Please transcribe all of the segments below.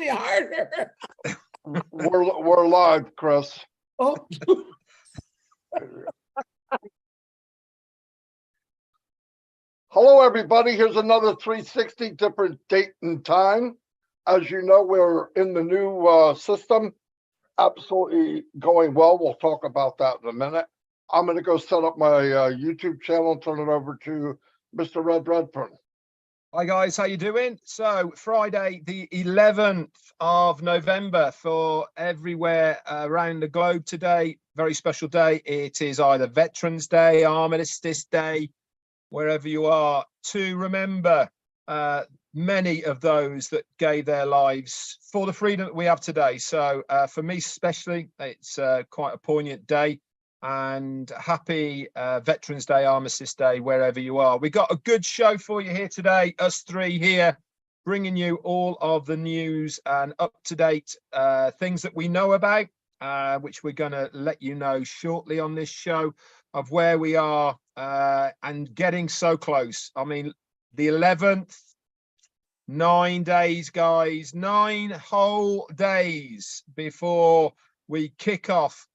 harder. We're live, Chris. Oh. Hello, everybody. Here's another 360, different date and time. As you know, we're in the new system. Absolutely going well. We'll talk about that in a minute. I'm going to go set up my YouTube channel and turn it over to Mr. Redfern. Hi guys, how you doing? So Friday the 11th of November for everywhere around the globe today. Very special day. It is either Veterans Day, Armistice Day, wherever you are, to remember many of those that gave their lives for the freedom that we have today. So for me especially, it's quite a poignant day. And happy Veterans Day, Armistice Day, wherever you are. We got a good show for you here today, us three here, bringing you all of the news and up-to-date things that we know about, which we're going to let you know shortly on this show of where we are and getting so close. I mean, the 11th, 9 days, guys, 9 whole days before we kick off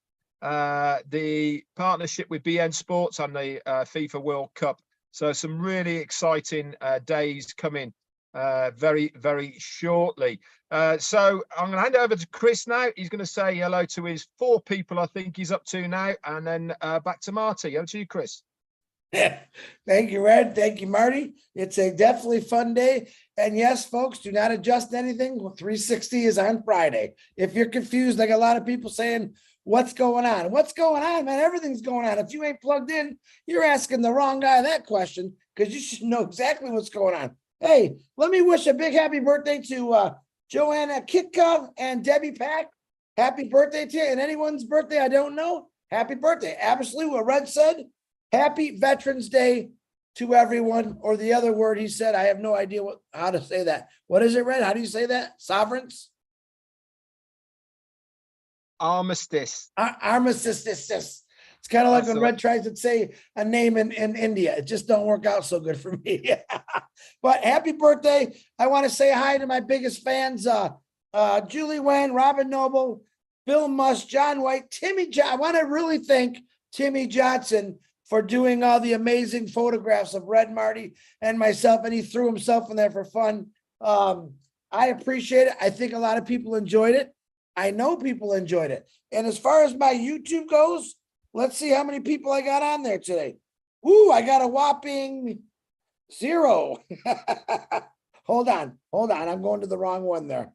the partnership with beIN Sports and the FIFA World Cup. So some really exciting days coming very, very shortly. So I'm going to hand over to Chris now. He's going to say hello to his 4 people I think he's up to now, and then back to Marty. Over to you, Chris. Thank you, Red. Thank you, Marty. It's a definitely fun day. And yes, folks, do not adjust anything. 360 is on Friday. If you're confused, like a lot of people saying, what's going on? What's going on, man? Everything's going on. If you ain't plugged in, you're asking the wrong guy that question, because you should know exactly what's going on. Hey, let me wish a big happy birthday to Joanna Kitka and Debbie Pack. Happy birthday to you. And anyone's birthday I don't know, happy birthday. Absolutely what Red said. Happy Veterans Day to everyone, or the other word he said, I have no idea how to say that. What is it, Red? How do you say that? Sovereigns? Armistice. Armistice. It's kind of like when Red tries to say a name in India. It just don't work out so good for me. But happy birthday. I want to say hi to my biggest fans, Julie Wen, Robin Noble, Bill Musk, John White, Timmy John. I want to really thank Timmy Johnson for doing all the amazing photographs of Red, Marty, and myself, and he threw himself in there for fun. I appreciate it. I think a lot of people enjoyed it. I know people enjoyed it. And as far as my YouTube goes, let's see how many people I got on there today. Ooh, I got a whopping 0. Hold on. I'm going to the wrong one there.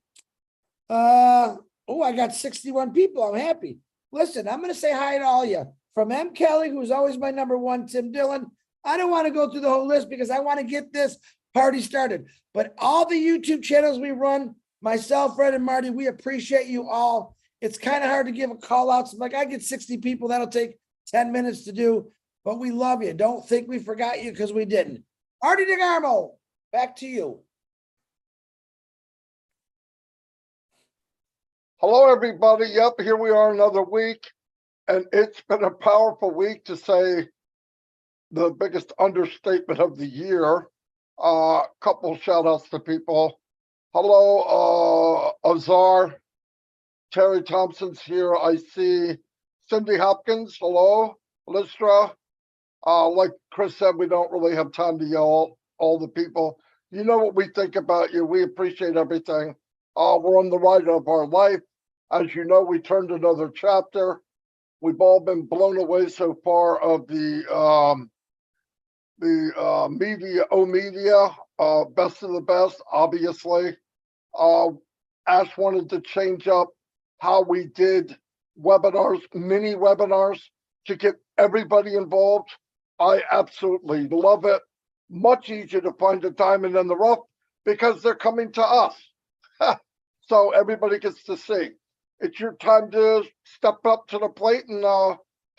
Oh, I got 61 people. I'm happy. Listen, I'm going to say hi to all of you. From M. Kelly, who's always my #1, Tim Dillon. I don't want to go through the whole list because I want to get this party started. But all the YouTube channels we run, myself, Red, and Marty, we appreciate you all. It's kind of hard to give a call out. So like, I get 60 people. That'll take 10 minutes to do. But we love you. Don't think we forgot you, because we didn't. Marty DeGarmo, back to you. Hello, everybody. Yep, here we are another week. And it's been a powerful week, to say the biggest understatement of the year. Couple shout outs to people. Hello, Azar. Terry Thompson's here. I see Cindy Hopkins. Hello, Lystra. Like Chris said, we don't really have time to yell all the people. You know what we think about you. We appreciate everything. We're on the ride of our life. As you know, we turned another chapter. We've all been blown away so far of the media, best of the best, obviously. Ash wanted to change up how we did webinars, mini webinars, to get everybody involved. I absolutely love it. Much easier to find a diamond in the rough because they're coming to us. So everybody gets to see. It's your time to step up to the plate and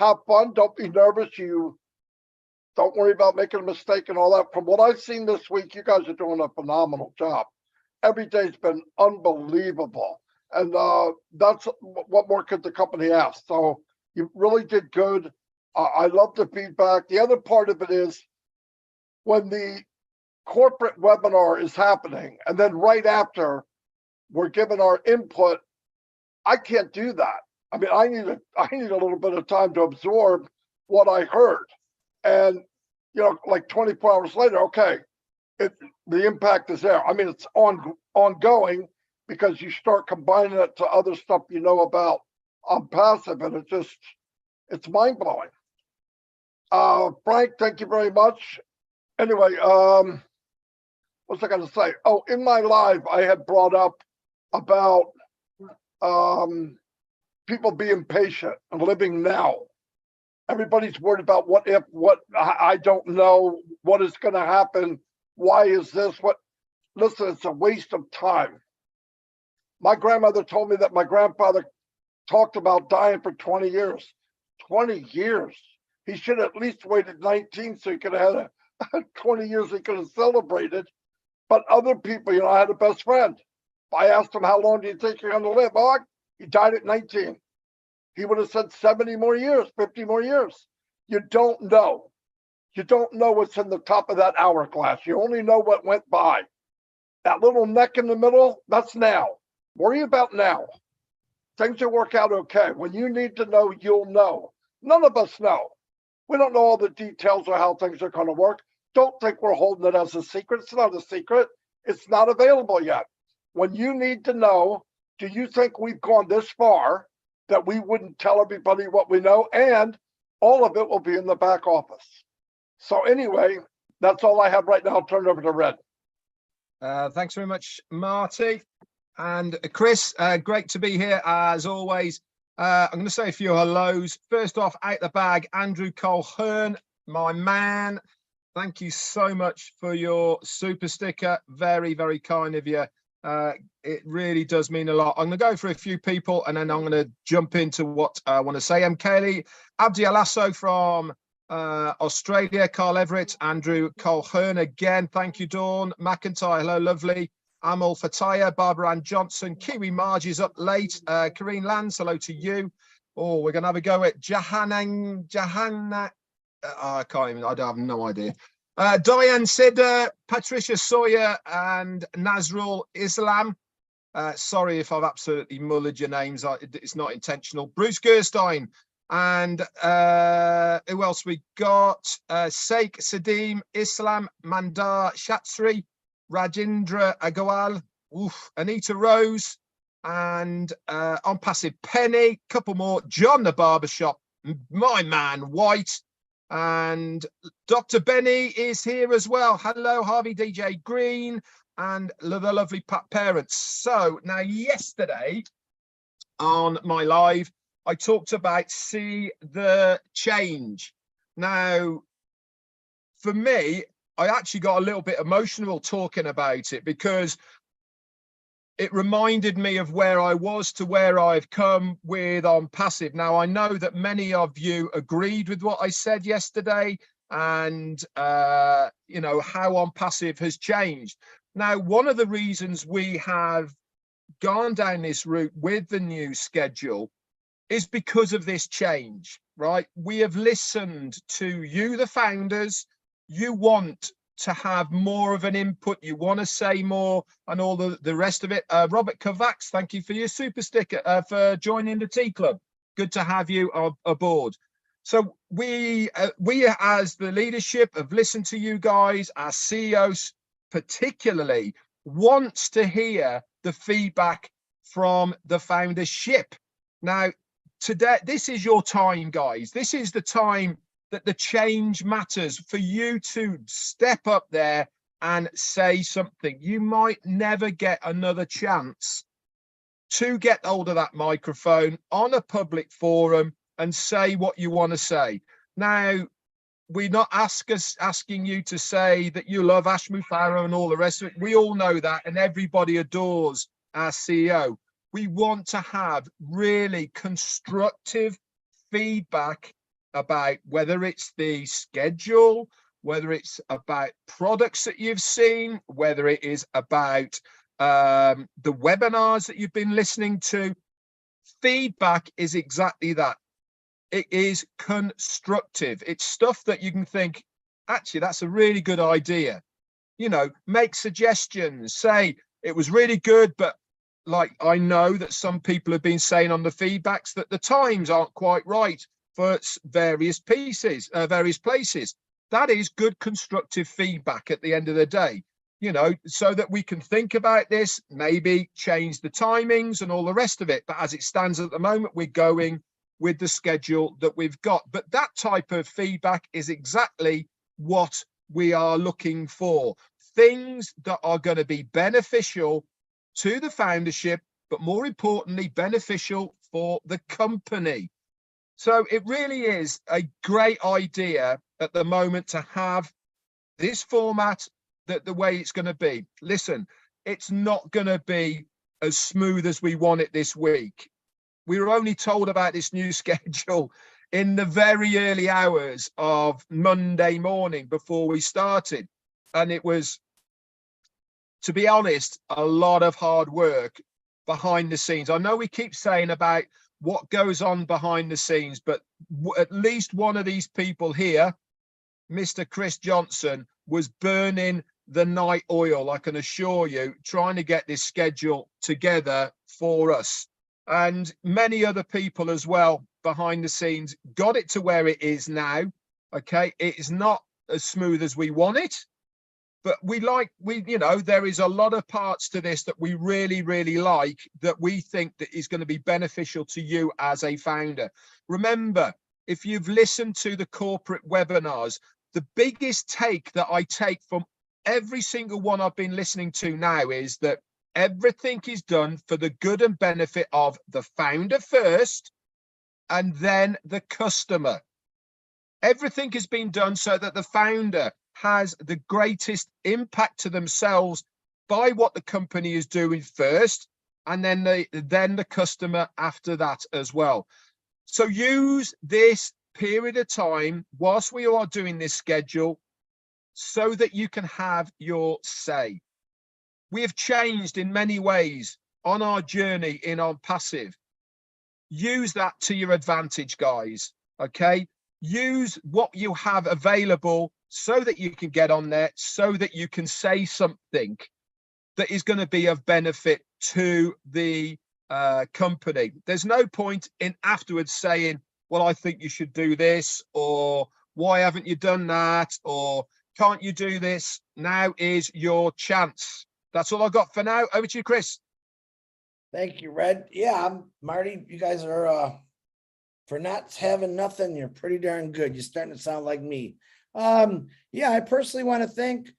have fun. Don't be nervous. You don't worry about making a mistake and all that. From what I've seen this week, you guys are doing a phenomenal job. Every day's been unbelievable. And that's what more could the company ask. So you really did good. I love the feedback. The other part of it is when the corporate webinar is happening, and then right after we're giving our input. I can't do that. I mean, I need a little bit of time to absorb what I heard. And, you know, like 24 hours later, okay, the impact is there. I mean, it's ongoing because you start combining it to other stuff you know about passive, and it's mind blowing. Frank, thank you very much. Anyway, what's I going to say? Oh, in my live, I had brought up about people being patient and living now. Everybody's worried about what if, what I don't know, what is going to happen. Why is this? What? Listen, it's a waste of time. My grandmother told me that my grandfather talked about dying for 20 years. 20 years. He should have at least waited 19 so he could have had 20 years he could have celebrated. But other people, you know, I had a best friend. I asked him, how long do you think you're going to live? Oh, he died at 19. He would have said 70 more years, 50 more years. You don't know. You don't know what's in the top of that hourglass. You only know what went by. That little neck in the middle, that's now. Worry about now. Things will work out okay. When you need to know, you'll know. None of us know. We don't know all the details of how things are going to work. Don't think we're holding it as a secret. It's not a secret. It's not available yet. When you need to know, do you think we've gone this far that we wouldn't tell everybody what we know? And all of it will be in the back office. So anyway, that's all I have right now. I'll turn it over to Red. Thanks very much, Marty. And Chris, great to be here as always. I'm going to say a few hellos. First off, out the bag, Andrew Colhern, my man. Thank you so much for your super sticker. Very, very kind of you. It really does mean a lot. I'm going to go for a few people and then I'm going to jump into what I want to say. Kelly, Abdi Alasso from Australia, Carl Everett, Andrew Colhern again. Thank you, Dawn. McIntyre, hello, lovely. Amal Fataya, Barbara Ann Johnson, Kiwi Marge is up late. Karine Lands, hello to you. Oh, we're going to have a go at Jahanna. I can't even, I have no idea. Diane Sidder, Patricia Sawyer, and Nazrul Islam. Sorry if I've absolutely mullered your names. It's not intentional. Bruce Gerstein. And who else we got? Sheikh Sadim, Islam, Mandar Shatsri, Rajendra Agarwal, Anita Rose, and ONPASSIVE Penny, couple more. John the Barbershop, my man White, and Dr. Benny is here as well. Hello, Harvey DJ Green, and the lovely parents. So now yesterday on my live, I talked about see the change. Now, for me, I actually got a little bit emotional talking about it because it reminded me of where I was to where I've come with ONPASSIVE. Now, I know that many of you agreed with what I said yesterday and, you know, how ONPASSIVE has changed. Now, one of the reasons we have gone down this route with the new schedule is because of this change, right? We have listened to you, the founders. You want to have more of an input. You want to say more and all the rest of it. Robert Kovacs, thank you for your super sticker, for joining the Tea Club. Good to have you aboard. So we as the leadership have listened to you guys. Our CEOs particularly wants to hear the feedback from the foundership. Now, today, this is your time, guys. This is the time that the change matters for you to step up there and say something. You might never get another chance to get hold of that microphone on a public forum and say what you want to say. Now, we're not asking you to say that you love Ash Mufareh and all the rest of it. We all know that, and everybody adores our CEO. We want to have really constructive feedback about whether it's the schedule, whether it's about products that you've seen, whether it is about the webinars that you've been listening to. Feedback is exactly that. It is constructive. It's stuff that you can think, actually, that's a really good idea. You know, make suggestions, say it was really good, but like I know that some people have been saying on the feedbacks that the times aren't quite right for various pieces, various places. That is good constructive feedback at the end of the day, you know, so that we can think about this, maybe change the timings and all the rest of it. But as it stands at the moment, we're going with the schedule that we've got. But that type of feedback is exactly what we are looking for. Things that are going to be beneficial to the foundership, but more importantly, beneficial for the company. So it really is a great idea at the moment to have this format, that the way it's going to be. Listen, it's not going to be as smooth as we want it this week. We were only told about this new schedule in the very early hours of Monday morning before we started. And it was, to be honest, a lot of hard work behind the scenes. I know we keep saying about what goes on behind the scenes, but at least one of these people here, Mr. Chris Johnson, was burning the night oil, I can assure you, trying to get this schedule together for us. And many other people as well behind the scenes got it to where it is now. Okay, it is not as smooth as we want it, but you know, there is a lot of parts to this that we really, really like, that we think that is going to be beneficial to you as a founder. Remember, if you've listened to the corporate webinars, the biggest take that I take from every single one I've been listening to now is that everything is done for the good and benefit of the founder first, and then the customer. Everything has been done so that the founder has the greatest impact to themselves by what the company is doing first, and then the customer after that as well. So use this period of time whilst we are doing this schedule so that you can have your say. We have changed in many ways on our journey in ONPASSIVE. Use that to your advantage, guys. Okay, use what you have available so that you can get on there, so that you can say something that is going to be of benefit to the company. There's no point in afterwards saying, well, I think you should do this, or why haven't you done that, or can't you do this? Now is your chance. That's all I've got for now. Over to you, Chris. Thank you, Red. Yeah, I'm Marty. You guys are for not having nothing, you're pretty darn good. You're starting to sound like me. Yeah, I personally want to thank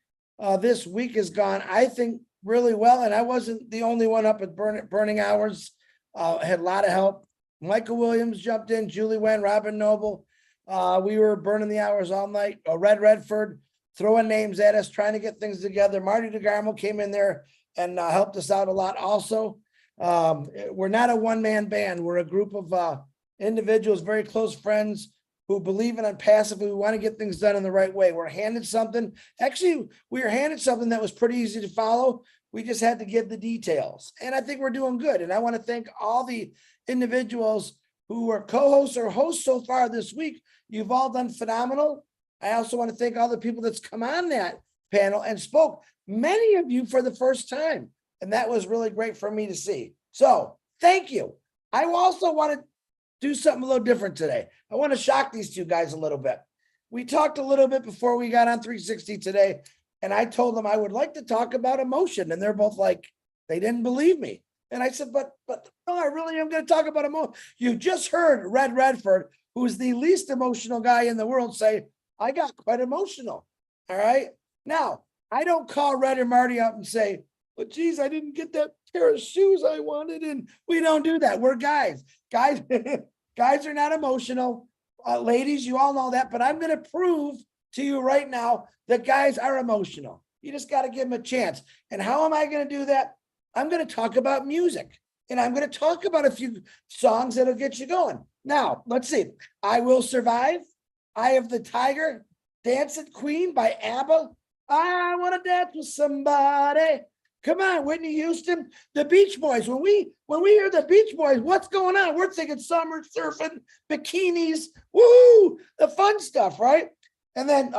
this week has gone, I think, really well. And I wasn't the only one up at burning hours. Had a lot of help. Michael Williams jumped in, Julie Wen, Robin Noble. We were burning the hours all night. Red Redford throwing names at us, trying to get things together. Marty DeGarmo came in there and helped us out a lot also. We're not a one-man band. We're a group of individuals, very close friends who believe in ONPASSIVE. We want to get things done in the right way. We're handed something. Actually, we were handed something that was pretty easy to follow. We just had to give the details. And I think we're doing good. And I want to thank all the individuals who are co-hosts or hosts so far this week. You've all done phenomenal. I also want to thank all the people that's come on that panel and spoke, many of you for the first time. And that was really great for me to see. So thank you. I also want to do something a little different today. I want to shock these two guys a little bit. We talked a little bit before we got on 360 today, and I told them I would like to talk about emotion. And they're both like, they didn't believe me. And I said, but no, I really am going to talk about emotion. You just heard Red Redford, who's the least emotional guy in the world, say, I got quite emotional. All right. Now, I don't call Red and Marty up and say, but geez, I didn't get that pair of shoes I wanted. And we don't do that. We're guys. Guys are not emotional. Ladies, you all know that, but I'm going to prove to you right now that guys are emotional. You just got to give them a chance. And how am I going to do that? I'm going to talk about music, and I'm going to talk about a few songs that'll get you going. Now, let's see. I Will Survive. Eye of the Tiger. Dancing Queen by ABBA. I want to dance with somebody. Come on, Whitney Houston, the Beach Boys. When we hear the Beach Boys, what's going on? We're thinking summer surfing, bikinis, woo, the fun stuff, right? And then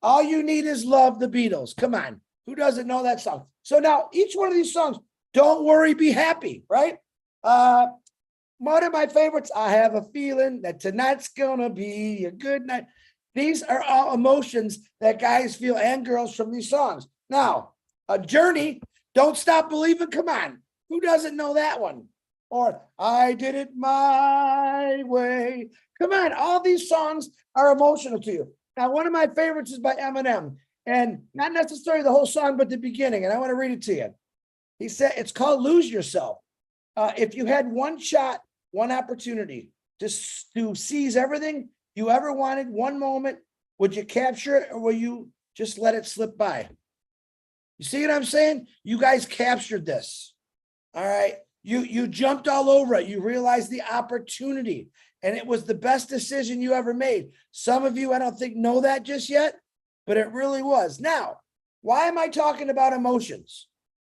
All You Need Is Love, the Beatles. Come on, who doesn't know that song? So now each one of these songs, Don't worry, be happy, right? One of my favorites, I have a feeling that tonight's gonna be a good night. These are all emotions that guys feel and girls from these songs. Now, a Journey, Don't Stop Believing, come on. Who doesn't know that one? Or I Did It My Way. Come on, all these songs are emotional to you. Now, one of my favorites is by Eminem, and not necessarily the whole song, but the beginning, and I want to read it to you. He said, it's called Lose Yourself. If you had one shot, one opportunity to seize everything you ever wanted, one moment, would you capture it or will you just let it slip by? You see what I'm saying? You guys captured this. All right. You jumped all over it. You realized the opportunity, and it was the best decision you ever made. Some of you, I don't think, know that just yet, but it really was. Now, why am I talking about emotions?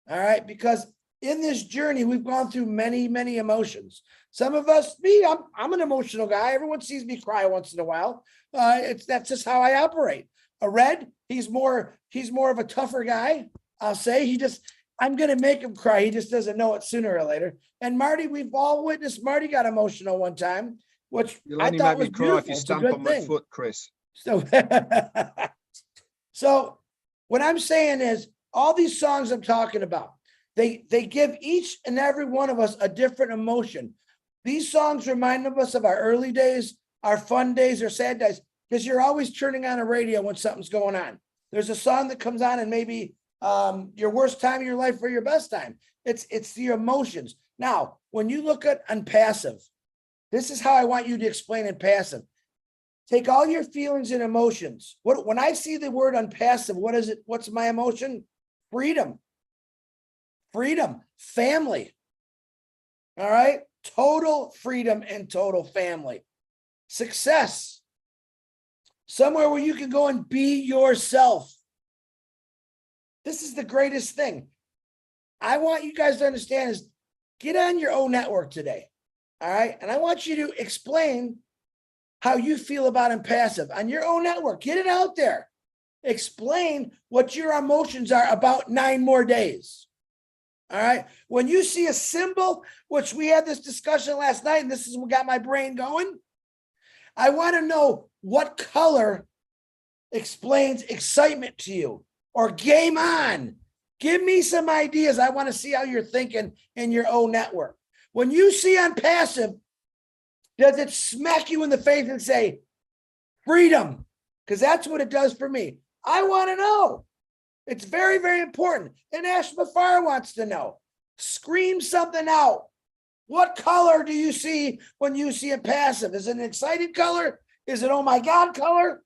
All right, because in this journey, we've gone through many, many emotions. Some of us, I'm an emotional guy. Everyone sees me cry once in a while. That's just how I operate. A Red, he's more of a tougher guy. I'll say I'm going to make him cry. He just doesn't know it sooner or later. And Marty, we've all witnessed Marty got emotional one time, which You'll I only thought make was me cry if beautiful. you It's a stamp good on my thing. foot, Chris. So, so what I'm saying is all these songs I'm talking about, they give each and every one of us a different emotion. These songs remind us of our early days, our fun days, or sad days, because you're always turning on a radio when something's going on. There's a song that comes on and maybe your worst time of your life or your best time. It's the emotions. Now, when you look at ONPASSIVE, this is how I want you to explain ONPASSIVE. Take all your feelings and emotions. When I see the word ONPASSIVE, what is it? What's my emotion? Freedom. Freedom. Family. All right. Total freedom and total family. Success. Somewhere where you can go and be yourself. This is the greatest thing. I want you guys to understand is get on your own network today. All right. And I want you to explain how you feel about ONPASSIVE on your own network. Get it out there. Explain what your emotions are about 9 more days. All right. When you see a symbol, which we had this discussion last night, and this is what got my brain going. I want to know what color explains excitement to you or game on. Give me some ideas. I want to see how you're thinking in your own network. When you see ONPASSIVE, does it smack you in the face and say, freedom? Because that's what it does for me. I want to know. It's very, very important. And Ash Mufareh wants to know. Scream something out. What color do you see when you see ONPASSIVE? Is it an excited color? Is it, oh my God, color?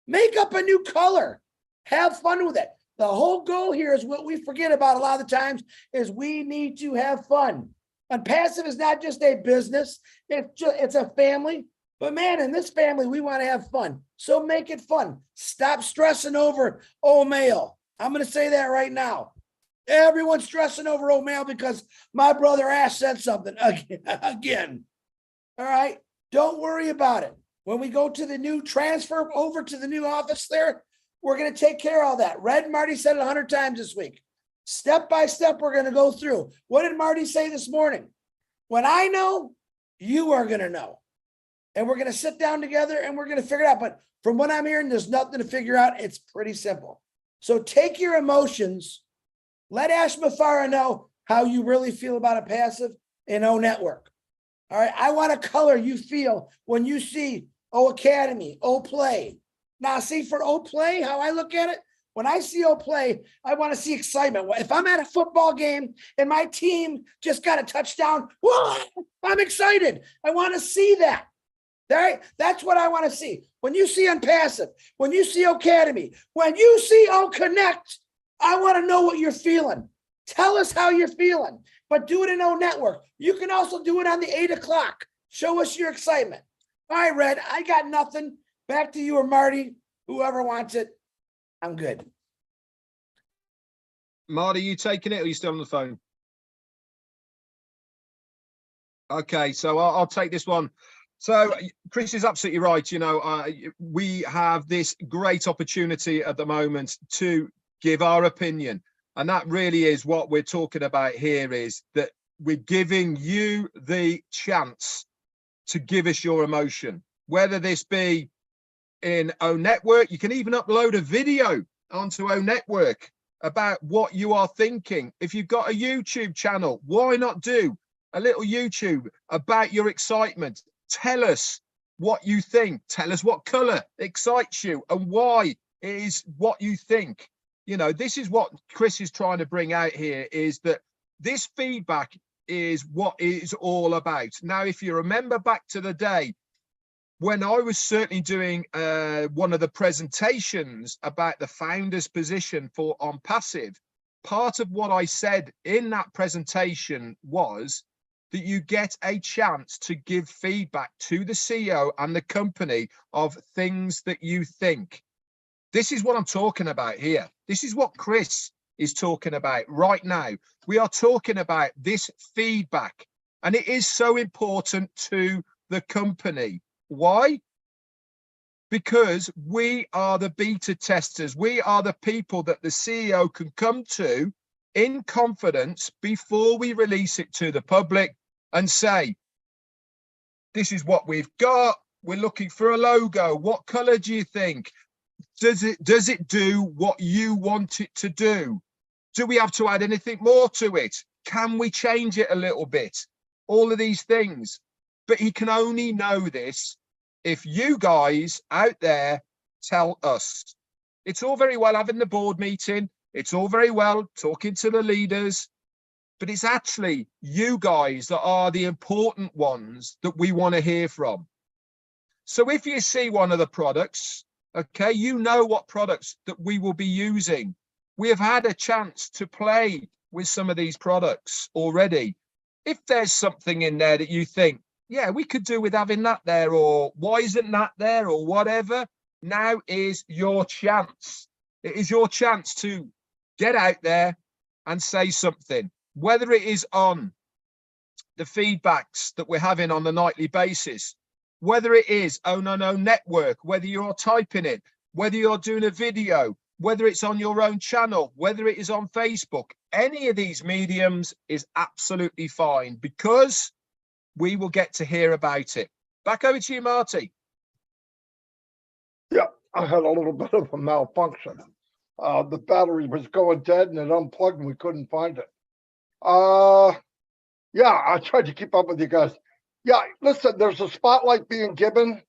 Make up a new color. Have fun with it. The whole goal here is what we forget about a lot of the times is we need to have fun. ONPASSIVE is not just a business. It's a family. But man, in this family, we want to have fun. So make it fun. Stop stressing over, oh, male. I'm going to say that right now. Everyone's stressing over old male because my brother Ash said something again. All right. Don't worry about it. When we go to the new transfer over to the new office there, we're going to take care of all that. Red, Marty said it 100 times this week. Step by step, we're going to go through. What did Marty say this morning? When I know, you are going to know. And we're going to sit down together and we're going to figure it out. But from what I'm hearing, there's nothing to figure out. It's pretty simple. So take your emotions. Let Ash Mufareh know how you really feel about ONPASSIVE in O Network. All right. I want a color you feel when you see O Academy, O Play. Now, see, for O Play, how I look at it, when I see O Play, I want to see excitement. If I'm at a football game and my team just got a touchdown, whoa, I'm excited. I want to see that. All right. That's what I want to see. When you see ONPASSIVE, when you see O Academy, when you see O Connect, I want to know what you're feeling. Tell us how you're feeling, but do it in O Network. You can also do it on the 8 o'clock. Show us your excitement. All right, Red, I got nothing. Back to you or Marty, whoever wants it. I'm good. Marty, you taking it or are you still on the phone? Okay, so I'll take this one. So Chris is absolutely right. You know, we have this great opportunity at the moment to give our opinion And that really is what we're talking about here, is that we're giving you the chance to give us your emotion, whether this be in O Network. You can even upload a video onto O Network about what you are thinking. If you've got a YouTube channel, why not do a little YouTube about your excitement? Tell us what you think. Tell us what color excites you and why it is what you think. You know, this is what Chris is trying to bring out here, is that this feedback is what it's all about. Now, if you remember back to the day when I was certainly doing one of the presentations about the founder's position for ONPASSIVE, part of what I said in that presentation was that you get a chance to give feedback to the CEO and the company of things that you think. This is what I'm talking about here. This is what Chris is talking about right now. We are talking about this feedback, and it is so important to the company. Why? Because we are the beta testers. We are the people that the CEO can come to in confidence before we release it to the public and say, this is what we've got. We're looking for a logo. What color do you think? Does it do what you want it to do? Do we have to add anything more to it? Can we change it a little bit? All of these things. But he can only know this if you guys out there tell us. It's all very well having the board meeting. It's all very well talking to the leaders, but it's actually you guys that are the important ones that we want to hear from. So if you see one of the products, okay, you know what products that we will be using. We have had a chance to play with some of these products already. If there's something in there that you think, yeah, we could do with having that there, or why isn't that there, or whatever, now is your chance. It is your chance to get out there and say something, whether it is on the feedbacks that we're having on a nightly basis, whether it is on No Network, whether you're typing it, whether you're doing a video, whether it's on your own channel, whether it is on Facebook. Any of these mediums is absolutely fine, because we will get to hear about it. Back over to you, Marty. Yeah, I had a little bit of a malfunction. The battery was going dead and it unplugged and we couldn't find it. Yeah, I tried to keep up with you guys. Yeah, listen, there's a spotlight being given.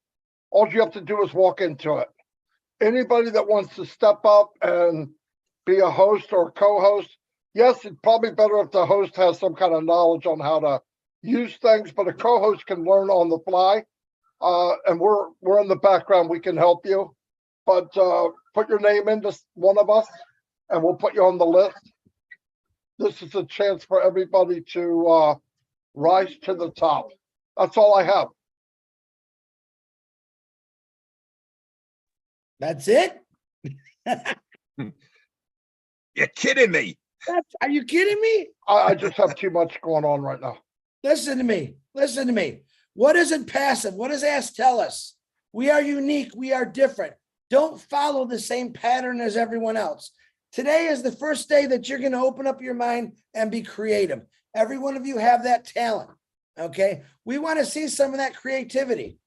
All you have to do is walk into it. Anybody that wants to step up and be a host or a co-host, yes, it's probably better if the host has some kind of knowledge on how to use things, but a co-host can learn on the fly. And we're in the background, we can help you. But put your name into one of us and we'll put you on the list. This is a chance for everybody to rise to the top. That's all I have. That's it? You're kidding me. Are you kidding me? I just have too much going on right now. Listen to me. Listen to me. What isn't passive? What does Ash tell us? We are unique. We are different. Don't follow the same pattern as everyone else. Today is the first day that you're going to open up your mind and be creative. Every one of you have that talent. Okay. We want to see some of that creativity.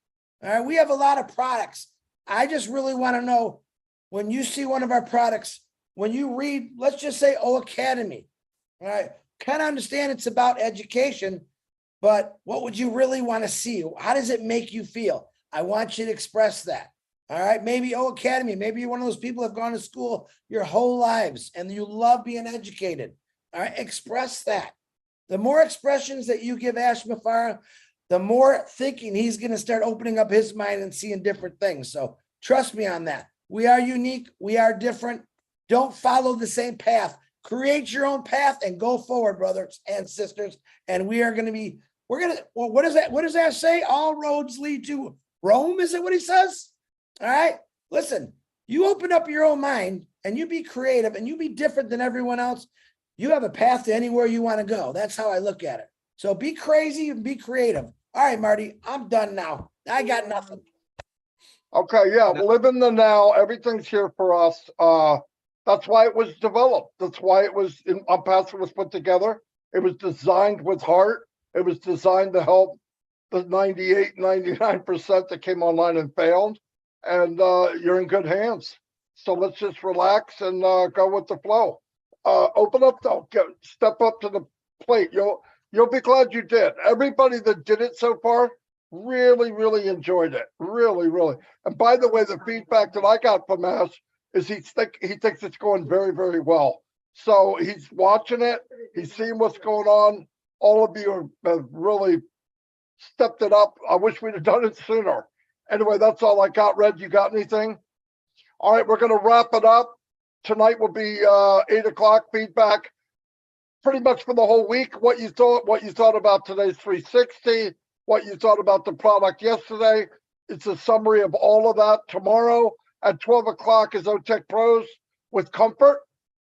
All right. We have a lot of products. I just really want to know, when you see one of our products, when you read, let's just say O Academy, all right, kind of understand it's about education, but what would you really want to see? How does it make you feel? I want you to express that. All right. Maybe O Academy. Maybe you're one of those people who have gone to school your whole lives and you love being educated. All right. Express that. The more expressions that you give Ash Mufareh, the more thinking he's going to start opening up his mind and seeing different things. So trust me on that. We are unique. We are different. Don't follow the same path. Create your own path and go forward, brothers and sisters. And we are going to be, well, what is that? What does that say? All roads lead to Rome. Is it what he says? All right. Listen, you open up your own mind and you be creative and you be different than everyone else. You have a path to anywhere you want to go. That's how I look at it. So be crazy and be creative. All right, Marty, I'm done now. I got nothing. Okay, yeah, live in the now. Everything's here for us. That's why it was developed. That's why it was ONPASSIVE was put together. It was designed with heart. It was designed to help the 98, 99% that came online and failed. And you're in good hands. So let's just relax and go with the flow. Open up though. Step up to the plate. You'll be glad you did. Everybody that did it so far really, really enjoyed it. Really, really. And by the way, the feedback that I got from Ash is he thinks it's going very, very well. So he's watching it. He's seeing what's going on. All of you have really stepped it up. I wish we'd have done it sooner. Anyway, that's all I got. Red, you got anything? All right, we're going to wrap it up. Tonight will be 8 o'clock feedback. Pretty much for the whole week, what you thought about today's 360, what you thought about the product yesterday. It's a summary of all of that. Tomorrow at 12 o'clock is OTech Pros with Comfort.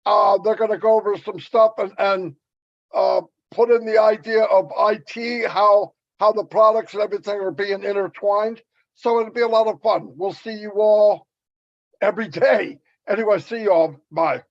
They're going to go over some stuff and put in the idea of IT, how the products and everything are being intertwined. So it'll be a lot of fun. We'll see you all every day. Anyway, see you all. Bye.